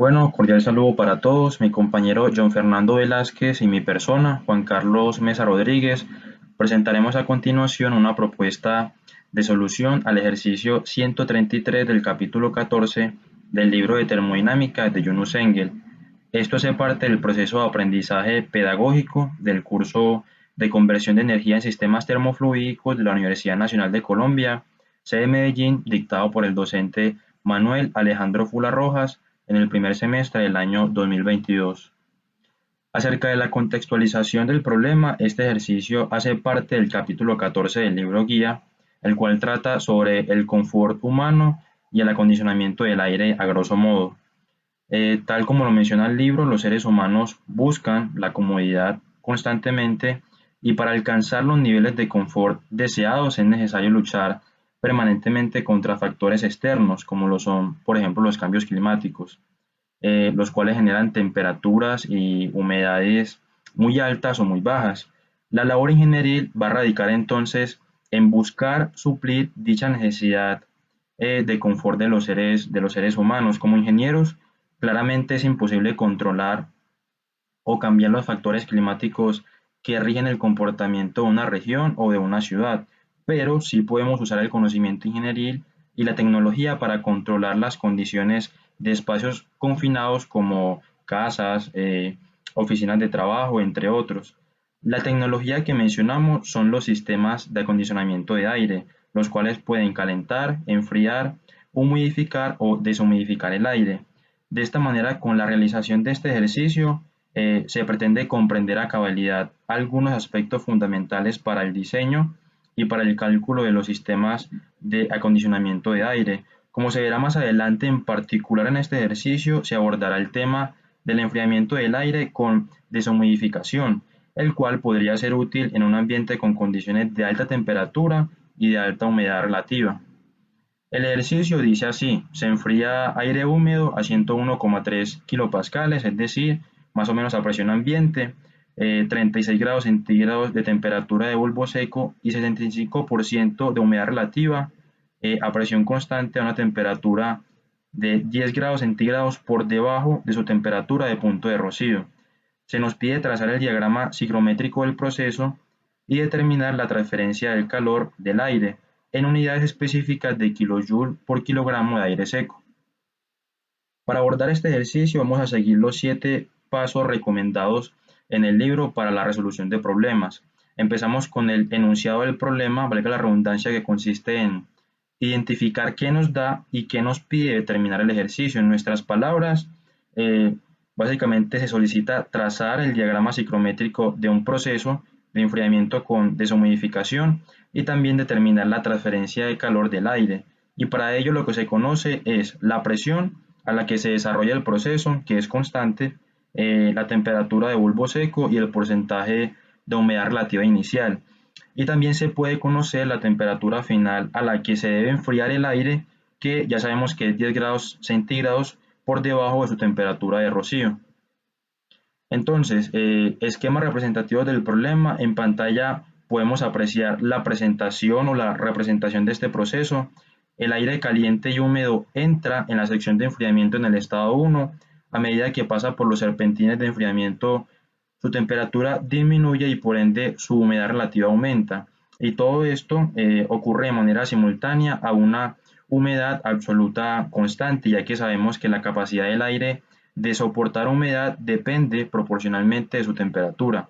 Bueno, cordial saludo para todos. Mi compañero John Fernando Velázquez y mi persona, Juan Carlos Mesa Rodríguez, presentaremos a continuación una propuesta de solución al ejercicio 133 del capítulo 14 del libro de termodinámica de Yunus Engel. Esto hace parte del proceso de aprendizaje pedagógico del curso de conversión de energía en sistemas termofluídicos de la Universidad Nacional de Colombia, sede Medellín, dictado por el docente Manuel Alejandro Fula Rojas en el primer semestre del año 2022. Acerca de la contextualización del problema, este ejercicio hace parte del capítulo 14 del libro guía, el cual trata sobre el confort humano y el acondicionamiento del aire a grosso modo. Tal como lo menciona el libro, los seres humanos buscan la comodidad constantemente y para alcanzar los niveles de confort deseados es necesario luchar permanentemente contra factores externos, como lo son, por ejemplo, los cambios climáticos, los cuales generan temperaturas y humedades muy altas o muy bajas. La labor ingenieril va a radicar entonces en buscar suplir dicha necesidad de confort de los seres humanos. Como ingenieros, claramente es imposible controlar o cambiar los factores climáticos que rigen el comportamiento de una región o de una ciudad, pero sí podemos usar el conocimiento ingenieril y la tecnología para controlar las condiciones de espacios confinados como casas, oficinas de trabajo, entre otros. La tecnología que mencionamos son los sistemas de acondicionamiento de aire, los cuales pueden calentar, enfriar, humidificar o deshumidificar el aire. De esta manera, con la realización de este ejercicio, se pretende comprender a cabalidad algunos aspectos fundamentales para el diseño y para el cálculo de los sistemas de acondicionamiento de aire. Como se verá más adelante, en particular en este ejercicio, se abordará el tema del enfriamiento del aire con deshumidificación, el cual podría ser útil en un ambiente con condiciones de alta temperatura y de alta humedad relativa. El ejercicio dice así: se enfría aire húmedo a 101,3 kilopascales, es decir, más o menos a presión ambiente, 36 grados centígrados de temperatura de bulbo seco y 65% de humedad relativa, a presión constante a una temperatura de 10 grados centígrados por debajo de su temperatura de punto de rocío. Se nos pide trazar el diagrama psicométrico del proceso y determinar la transferencia del calor del aire en unidades específicas de kilojoule por kilogramo de aire seco. Para abordar este ejercicio vamos a seguir los 7 pasos recomendados en el libro para la resolución de problemas. Empezamos con el enunciado del problema, valga la redundancia, que consiste en identificar qué nos da y qué nos pide determinar el ejercicio. En nuestras palabras, eh, básicamente se solicita trazar el diagrama psicométrico de un proceso de enfriamiento con deshumidificación y también determinar la transferencia de calor del aire. Y para ello lo que se conoce es la presión a la que se desarrolla el proceso, que es constante, la temperatura de bulbo seco y el porcentaje de humedad relativa inicial. Y también se puede conocer la temperatura final a la que se debe enfriar el aire, que ya sabemos que es 10 grados centígrados por debajo de su temperatura de rocío. Entonces, esquema representativo del problema. En pantalla podemos apreciar la presentación o la representación de este proceso. El aire caliente y húmedo entra en la sección de enfriamiento en el estado 1. A medida que pasa por los serpentines de enfriamiento, su temperatura disminuye y por ende su humedad relativa aumenta. Y todo esto ocurre de manera simultánea a una humedad absoluta constante, ya que sabemos que la capacidad del aire de soportar humedad depende proporcionalmente de su temperatura.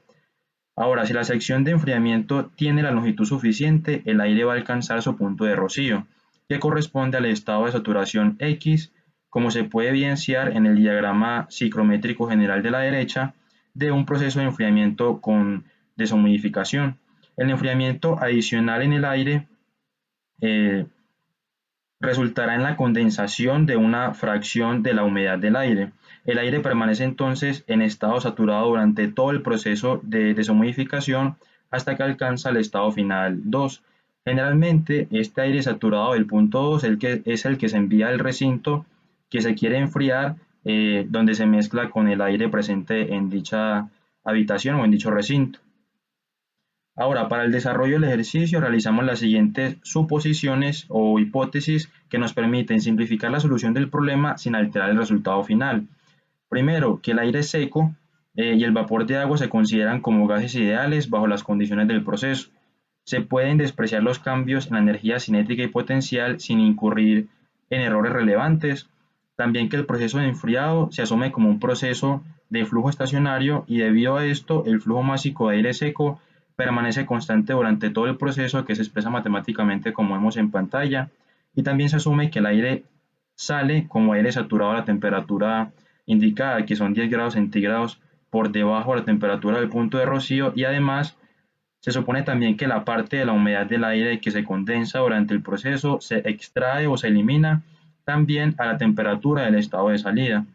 Ahora, si la sección de enfriamiento tiene la longitud suficiente, el aire va a alcanzar su punto de rocío, que corresponde al estado de saturación X, como se puede evidenciar en el diagrama psicométrico general de la derecha de un proceso de enfriamiento con deshumidificación. El enfriamiento adicional en el aire eh, resultará en la condensación de una fracción de la humedad del aire. El aire permanece entonces en estado saturado durante todo el proceso de deshumidificación hasta que alcanza el estado final 2. Generalmente, este aire saturado del punto 2 es el que se envía al recinto que se quiere enfriar, donde se mezcla con el aire presente en dicha habitación o en dicho recinto. Ahora, para el desarrollo del ejercicio realizamos las siguientes suposiciones o hipótesis que nos permiten simplificar la solución del problema sin alterar el resultado final. Primero, que el aire seco y el vapor de agua se consideran como gases ideales bajo las condiciones del proceso. Se pueden despreciar los cambios en la energía cinética y potencial sin incurrir en errores relevantes. También que el proceso de enfriado se asume como un proceso de flujo estacionario y debido a esto el flujo másico de aire seco permanece constante durante todo el proceso que se expresa matemáticamente como vemos en pantalla. Y también se asume que el aire sale como aire saturado a la temperatura indicada, que son 10 grados centígrados por debajo de la temperatura del punto de rocío, y además se supone también que la parte de la humedad del aire que se condensa durante el proceso se extrae o se elimina también a la temperatura del estado de salida.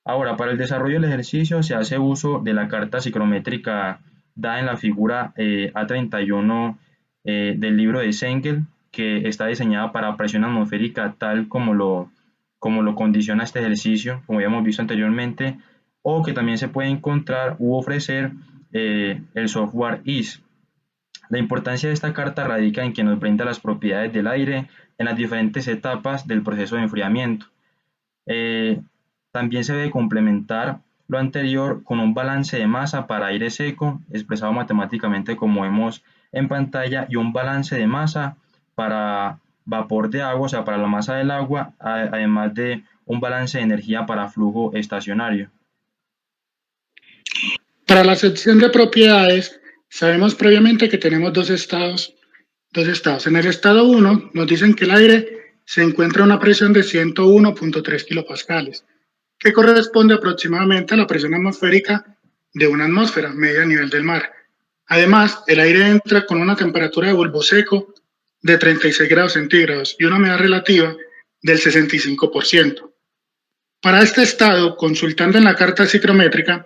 Ahora, para el desarrollo del ejercicio se hace uso de la carta psicométrica dada en la figura A31 del libro de Sengel, que está diseñada para presión atmosférica tal como lo condiciona este ejercicio, como ya hemos visto anteriormente, o que también se puede encontrar u ofrecer el software IS. La importancia de esta carta radica en que nos brinda las propiedades del aire en las diferentes etapas del proceso de enfriamiento. Eh, También se debe complementar lo anterior con un balance de masa para aire seco, expresado matemáticamente como vemos en pantalla, y un balance de masa para vapor de agua, o sea, para la masa del agua, además de un balance de energía para flujo estacionario. Para la sección de propiedades, sabemos previamente que tenemos dos estados. En el estado 1 nos dicen que el aire se encuentra a una presión de 101.3 kilopascales, que corresponde aproximadamente a la presión atmosférica de una atmósfera media a nivel del mar. Además, el aire entra con una temperatura de bulbo seco de 36 grados centígrados y una humedad relativa del 65%. Para este estado, consultando en la carta psicométrica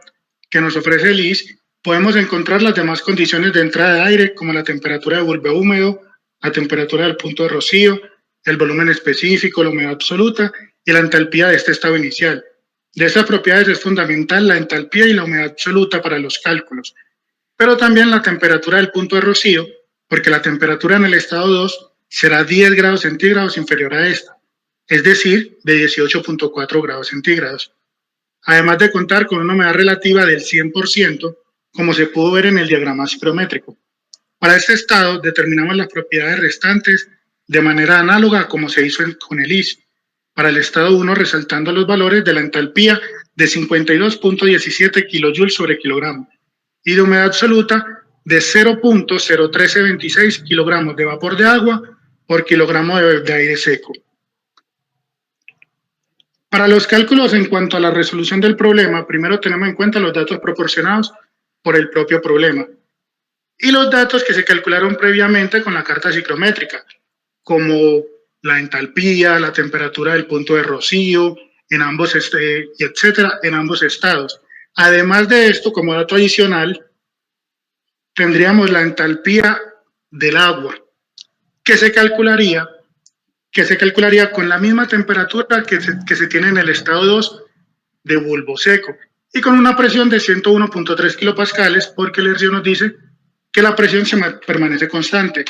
que nos ofrece el IS, podemos encontrar las demás condiciones de entrada de aire, como la temperatura de bulbo húmedo, la temperatura del punto de rocío, el volumen específico, la humedad absoluta y la entalpía de este estado inicial. De estas propiedades es fundamental la entalpía y la humedad absoluta para los cálculos, pero también la temperatura del punto de rocío, porque la temperatura en el estado 2 será 10 grados centígrados inferior a esta, es decir, de 18.4 grados centígrados, además de contar con una humedad relativa del 100%, como se pudo ver en el diagrama psicométrico. Para este estado determinamos las propiedades restantes de manera análoga a como se hizo con el IS. Para el estado 1, resaltando los valores de la entalpía de 52.17 kilojoules sobre kilogramo y de humedad absoluta de 0.01326 kilogramos de vapor de agua por kilogramo de aire seco. Para los cálculos en cuanto a la resolución del problema, primero tenemos en cuenta los datos proporcionados por el propio problema y los datos que se calcularon previamente con la carta psicométrica, como la entalpía, la temperatura del punto de rocío, en ambos etcétera, en ambos estados. Además de esto, como dato adicional, tendríamos la entalpía del agua, que se calcularía con la misma temperatura que se tiene en el estado 2 de bulbo seco y con una presión de 101.3 kilopascales, porque el ejercicio nos dice que la presión permanece constante.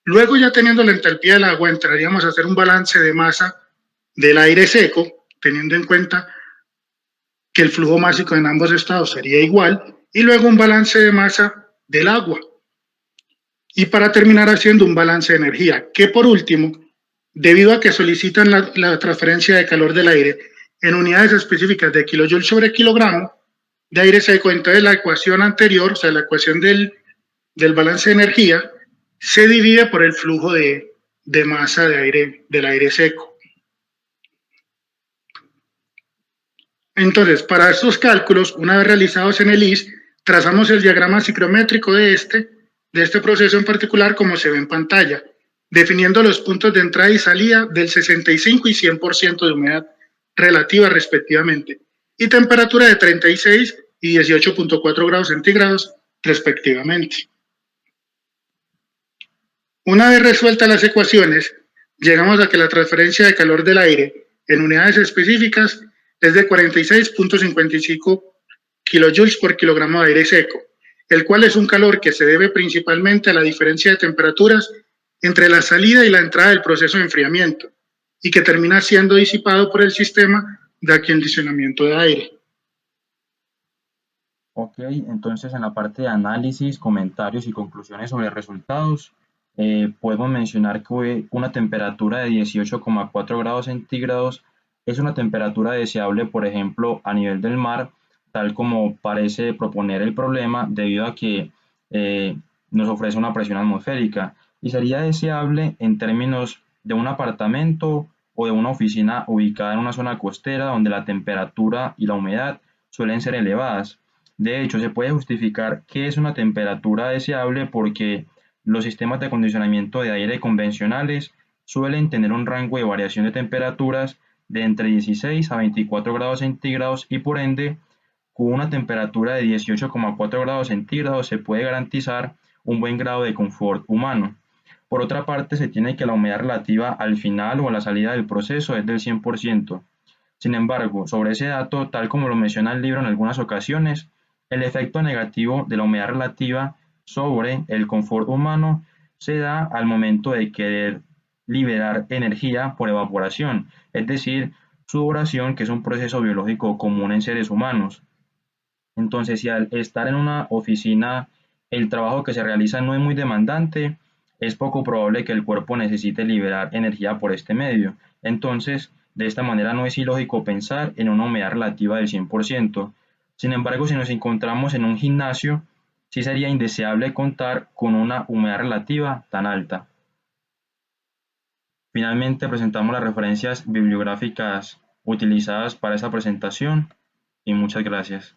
Luego, ya teniendo la entalpía del agua, entraríamos a hacer un balance de masa del aire seco, teniendo en cuenta que el flujo másico en ambos estados sería igual, y luego un balance de masa del agua. Y para terminar haciendo un balance de energía, que por último, debido a que solicitan la transferencia de calor del aire en unidades específicas de kilojoule sobre kilogramo de aire seco, entonces la ecuación anterior, o sea, la ecuación del balance de energía, se divide por el flujo de masa del aire seco. Entonces, para estos cálculos, una vez realizados en el IS, trazamos el diagrama psicométrico de este proceso en particular, como se ve en pantalla, definiendo los puntos de entrada y salida del 65 y 100% de humedad relativa respectivamente, y temperatura de 36 y 18.4 grados centígrados respectivamente. Una vez resueltas las ecuaciones, llegamos a que la transferencia de calor del aire en unidades específicas es de 46.55 kilojoules por kilogramo de aire seco, el cual es un calor que se debe principalmente a la diferencia de temperaturas entre la salida y la entrada del proceso de enfriamiento y que termina siendo disipado por el sistema de acondicionamiento de aire. Ok, entonces en la parte de análisis, comentarios y conclusiones sobre resultados, podemos mencionar que una temperatura de 18,4 grados centígrados es una temperatura deseable, por ejemplo, a nivel del mar, tal como parece proponer el problema, debido a que eh, nos ofrece una presión atmosférica, y sería deseable en términos de un apartamento o de una oficina ubicada en una zona costera donde la temperatura y la humedad suelen ser elevadas. De hecho, se puede justificar que es una temperatura deseable porque los sistemas de acondicionamiento de aire convencionales suelen tener un rango de variación de temperaturas de entre 16 a 24 grados centígrados, y por ende, con una temperatura de 18,4 grados centígrados se puede garantizar un buen grado de confort humano. Por otra parte, se tiene que la humedad relativa al final o a la salida del proceso es del 100%. Sin embargo, sobre ese dato, tal como lo menciona el libro en algunas ocasiones, el efecto negativo de la humedad relativa sobre el confort humano se da al momento de querer liberar energía por evaporación, es decir, sudoración, que es un proceso biológico común en seres humanos. Entonces, si al estar en una oficina el trabajo que se realiza no es muy demandante, es poco probable que el cuerpo necesite liberar energía por este medio. Entonces, de esta manera no es ilógico pensar en una humedad relativa del 100%. Sin embargo, si nos encontramos en un gimnasio, sí sería indeseable contar con una humedad relativa tan alta. Finalmente, presentamos las referencias bibliográficas utilizadas para esta presentación y muchas gracias.